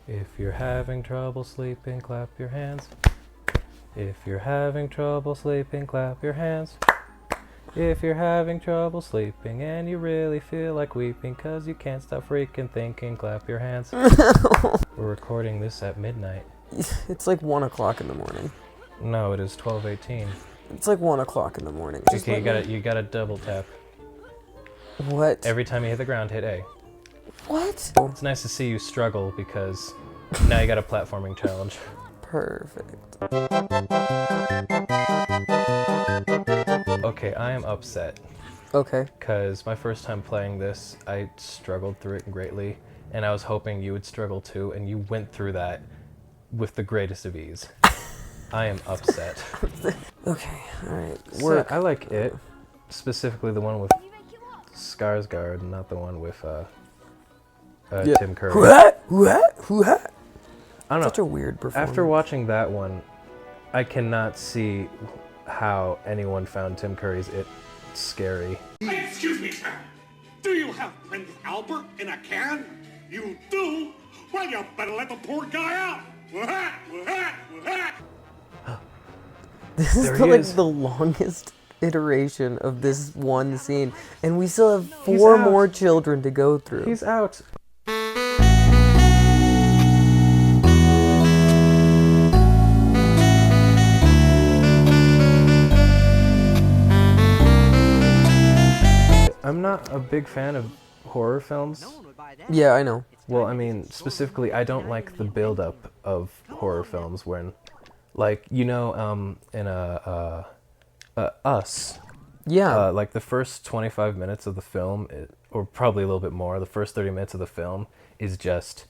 If you're having trouble sleeping, clap your hands. If you're having trouble sleeping, clap your hands. If you're having trouble sleeping and you really feel like weeping 'cause you can't stop freaking thinking, clap your hands. We're recording this at midnight. It's like 1 o'clock in the morning. No, it is 12:18. It's like 1 o'clock in the morning. Okay, you gotta double tap. What? Every time you hit the ground, hit A. What? It's nice to see you struggle because now you got a platforming challenge. Perfect. Okay, I am upset. Okay. Because my first time playing this, I struggled through it greatly, and I was hoping you would struggle too, and you went through that with the greatest of ease. I am upset. Okay, alright. So, I like it, specifically the one with Skarsgård, not the one with Tim Curry. What? I don't know. Such a weird performance. After watching that one, I cannot see how anyone found Tim Curry's It scary. Excuse me, sir. Do you have Prince Albert in a can? You do? Well, you better let the poor guy out. This is There he is. the longest iteration of this one scene, and we still have 4 more children to go through. He's out. I'm not a big fan of horror films. Yeah, I know. Well, I mean, specifically, I don't like the build-up of horror films when, like, you know, in Us. Yeah. Like, the first 25 minutes of the film, or probably a little bit more, the first 30 minutes of the film is just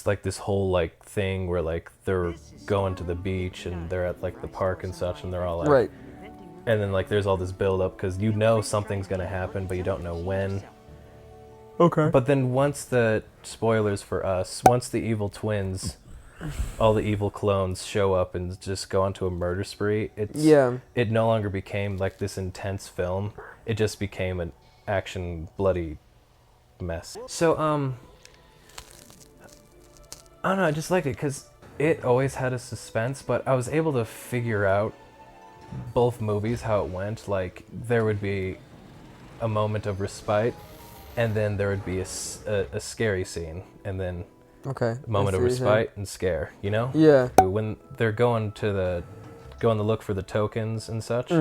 like this whole, like, thing where, like, they're going to the beach and they're at, like, the park and such, and they're all, like... Right. And then, like, there's all this build-up because you know something's going to happen, but you don't know when. Okay. But then once the... Spoilers for Us. Once the evil twins, all the evil clones show up and just go onto a murder spree, it no longer became, like, this intense film. It just became an action, bloody mess. So, I don't know, I just liked it because it always had a suspense, but I was able to figure out both movies, how it went. Like, there would be a moment of respite, and then there would be a scary scene, and then Okay. a moment of respite and scare, you know? Yeah. When they're going to look for the tokens and such,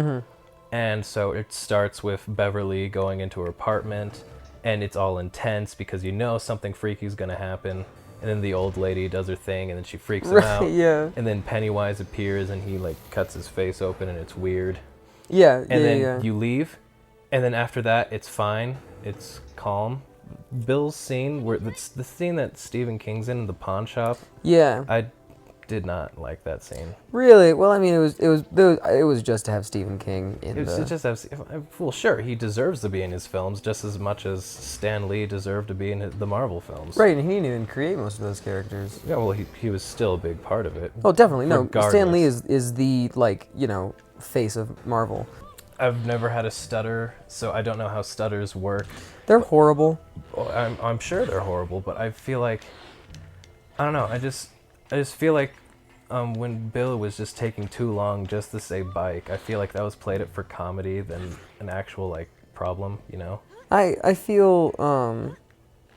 and so it starts with Beverly going into her apartment, and it's all intense because you know something freaky is going to happen. And then the old lady does her thing, and then she freaks him out. Yeah. And then Pennywise appears, and he, like, cuts his face open, and it's weird. Yeah. And then you leave, and then after that, it's fine. It's calm. Bill's scene, where it's the scene that Stephen King's in the pawn shop. Yeah. I did not like that scene. Really? Well, I mean, it was just to have Stephen King in Well, sure, he deserves to be in his films just as much as Stan Lee deserved to be in the Marvel films. Right, and he didn't even create most of those characters. Yeah, well, he was still a big part of it. Oh, definitely. No, Regardless. Stan Lee is the, like, you know, face of Marvel. I've never had a stutter, so I don't know how stutters work. They're horrible. I'm sure they're horrible, but I feel like, I don't know, I just feel like when Bill was just taking too long just to say bike, I feel like that was played it for comedy than an actual, like, problem, you know? I feel,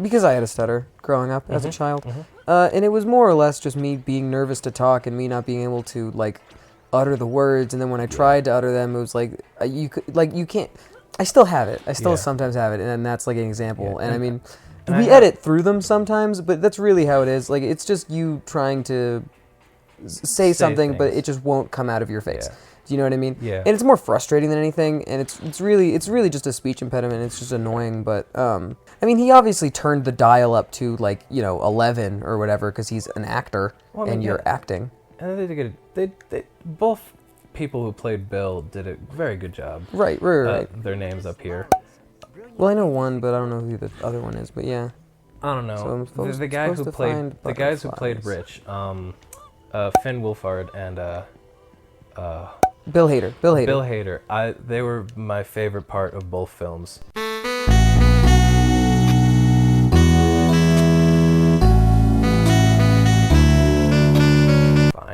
because I had a stutter growing up as a child, and it was more or less just me being nervous to talk and me not being able to, like, utter the words, and then when I tried to utter them, it was like, you can't, I still have it. I still sometimes have it, and that's, like, an example. And I mean, we edit through them sometimes, but that's really how it is. Like, it's just you trying to say something, but it just won't come out of your face. Do you know what I mean? Yeah. And it's more frustrating than anything, and it's really just a speech impediment. It's just annoying, but I mean, he obviously turned the dial up to, like, you know, 11 or whatever because he's an actor and you're acting. And they both people who played Bill did a very good job. Right. Their names up here. Well, I know one, but I don't know who the other one is. But yeah. I don't know. So the guys who played Rich, Finn Wolfhard and Bill Hader. Bill Hader. They were my favorite part of both films.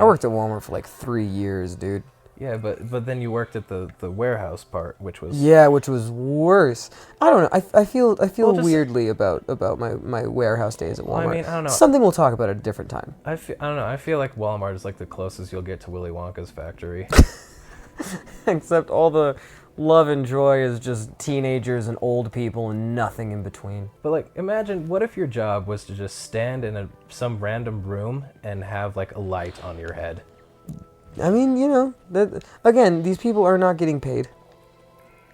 I worked at Walmart for like 3 years, dude. Yeah, but then you worked at the warehouse part, which was Yeah, which was worse. I don't know. I feel Well, just- weirdly about my warehouse days at Walmart. Well, I mean, I don't know. Something we'll talk about at a different time. I don't know. I feel like Walmart is like the closest you'll get to Willy Wonka's factory. Except all the love and joy is just teenagers and old people and nothing in between. But like, imagine what if your job was to just stand in some random room and have like a light on your head. I mean, you know, again, these people are not getting paid,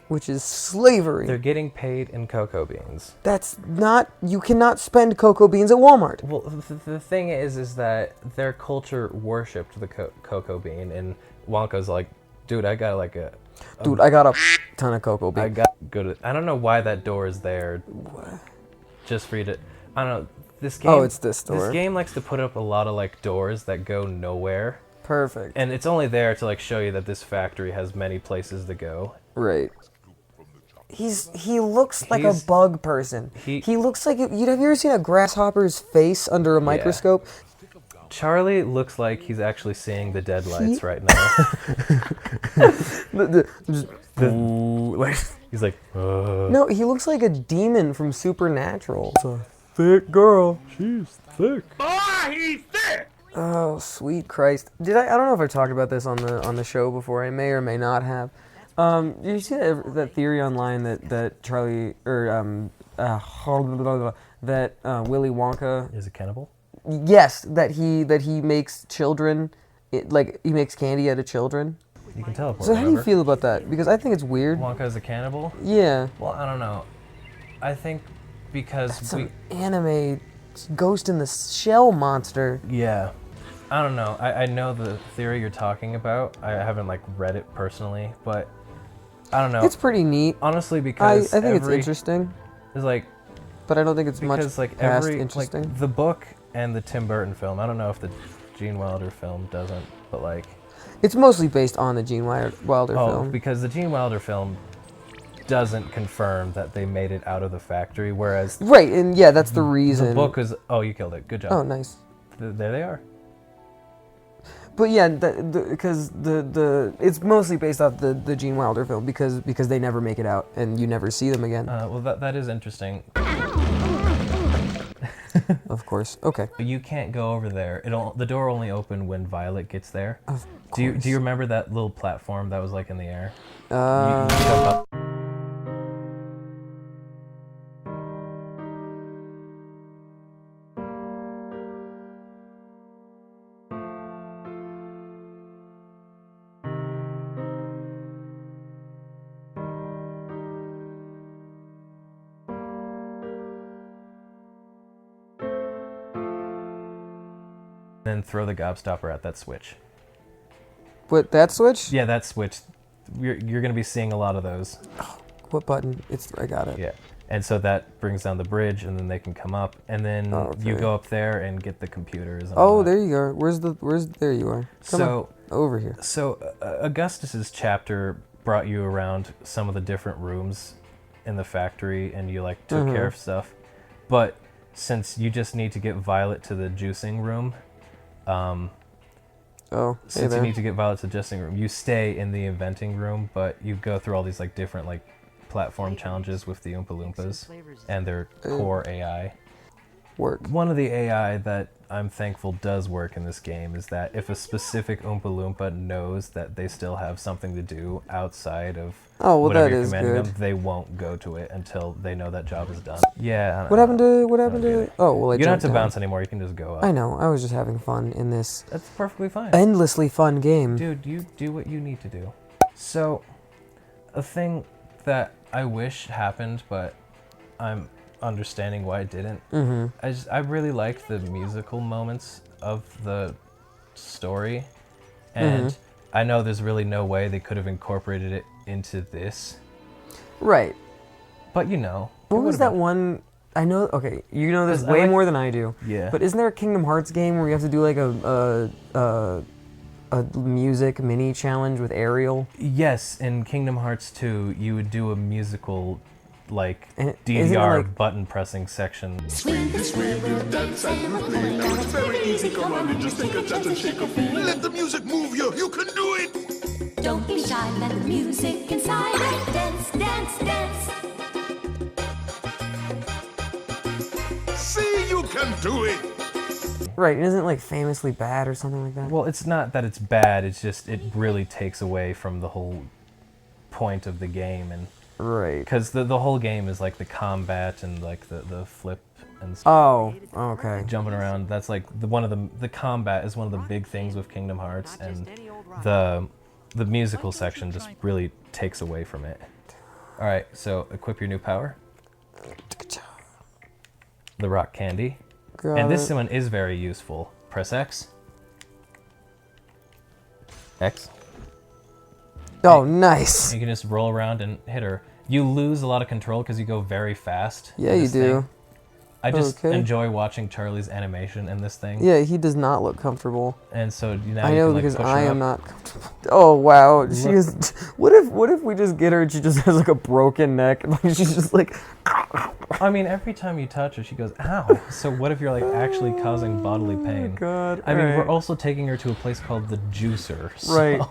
which is slavery. They're getting paid in cocoa beans. That's not, you cannot spend cocoa beans at Walmart. Well, the thing is that their culture worshipped the cocoa bean, and Wonka's like, dude, I got like Dude, I got a ton of cocoa beans. I got good at, I don't know why that door is there. What? Just for you to, I don't know. This game. Oh, it's this door. This game likes to put up a lot of like doors that go nowhere. Perfect. And it's only there to like show you that this factory has many places to go. Right. He looks like a bug person. He looks like, have you ever seen a grasshopper's face under a microscope? Charlie looks like he's actually seeing the deadlights right now. He's like, No, he looks like a demon from Supernatural. It's a thick girl. She's thick. Boy, he's thick! Oh, sweet Christ! I don't know if I talked about this on the show before. I may or may not have. Did you see that theory online that Charlie or that Willy Wonka is a cannibal? Yes, that he makes children, like he makes candy out of children. You can teleport. So how do you feel about that? Because I think it's weird. Wonka is a cannibal? Yeah. Well, I don't know. I think because That's some anime Ghost in the Shell monster. Yeah. I don't know. I know the theory you're talking about. I haven't like read it personally, but I don't know. It's pretty neat. Honestly, because I think it's interesting. It's like, but I don't think it's because much like past interesting. Like the book and the Tim Burton film. I don't know if the Gene Wilder film doesn't, but like it's mostly based on the Gene Wilder film. Because the Gene Wilder film doesn't confirm that they made it out of the factory, whereas right, and yeah, that's the reason. The book is you killed it. Good job. Oh, nice. There they are. But yeah, because the it's mostly based off the Gene Wilder film because they never make it out and you never see them again. Well, that is interesting. Of course. Okay. You can't go over there. The door only opened when Violet gets there. Of Do course. you remember that little platform that was like in the air? You jump up. Then throw the gobstopper at that switch. What, that switch? Yeah, that switch. You're going to be seeing a lot of those. What button? I got it. Yeah. And so that brings down the bridge, and then they can come up, and then you go up there and get the computers. And all that. There you are. There you are. Come on, over here. So Augustus's chapter brought you around some of the different rooms in the factory, and you like took care of stuff. But since you just need to get Violet to the juicing room, since you need to get Violet to the juicing room, you stay in the inventing room, but you go through all these like different like platform challenges with the Oompa Loompas and their core AI. Work. One of the AI that I'm thankful does work in this game is that if a specific Oompa Loompa knows that they still have something to do outside of whatever you're commanding them, they won't go to it until they know that job is done. Yeah. What happened to? Oh, well, you don't have to bounce anymore. You can just go up. I know. I was just having fun in this. That's perfectly fine. Endlessly fun game. Dude, you do what you need to do. So, a thing that I wish happened, but I'm understanding why it didn't. I really liked the musical moments of the story, and I know there's really no way they could have incorporated it into this. Right. But you know. What was that one? I know. Okay, you know this way more than I do. Yeah. But isn't there a Kingdom Hearts game where you have to do like a music mini challenge with Ariel? Yes, in Kingdom Hearts 2, you would do a musical, like, And DDR like, button pressing section. Swing, swing, dance, and now it's very easy. crazy, come on and just take a chance and shake a feet. Let the music move you, you can do it. Don't be shy, let the music inside it dance, dance, dance. See, you can do it. Right, it isn't like famously bad or something like that. Well, it's not that it's bad. It's just it really takes away from the whole point of the game, and Right. because the whole game is like the combat and like the flip and stuff. Oh, okay. Jumping around. That's like the combat is one of the big things with Kingdom Hearts, and the musical section just really takes away from it. All right, so equip your new power. The rock candy. And this one is very useful. Press X. X. Oh, nice. You can just roll around and hit her. You lose a lot of control because you go very fast. Yeah, in you this do. thing. I just Okay. enjoy watching Charlie's animation in this thing. Yeah, he does not look comfortable. And so now I you know can, like, because push I her am up. not comfortable. Oh wow, she is. What if we just get her and she just has like a broken neck? Like she's just like. I mean, every time you touch her, she goes, ow. So what if you're like actually causing bodily pain? Oh God. I mean, right. we're also taking her to a place called the Juicer. So. Right.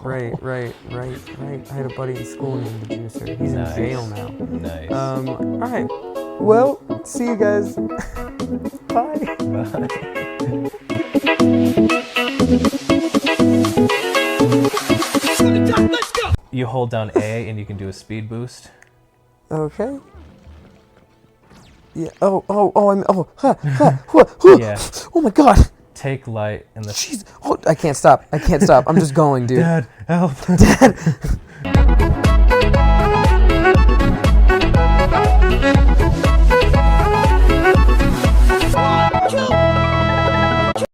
I had a buddy in school named the Juicer. He's Nice. in jail now. Nice. All right. Well, see you guys. Bye. You hold down A and you can do a speed boost. Okay. Yeah. Yeah. Oh my God. Take light in the. Jeez. Oh, I can't stop. I'm just going, dude. Dad, help. Dad.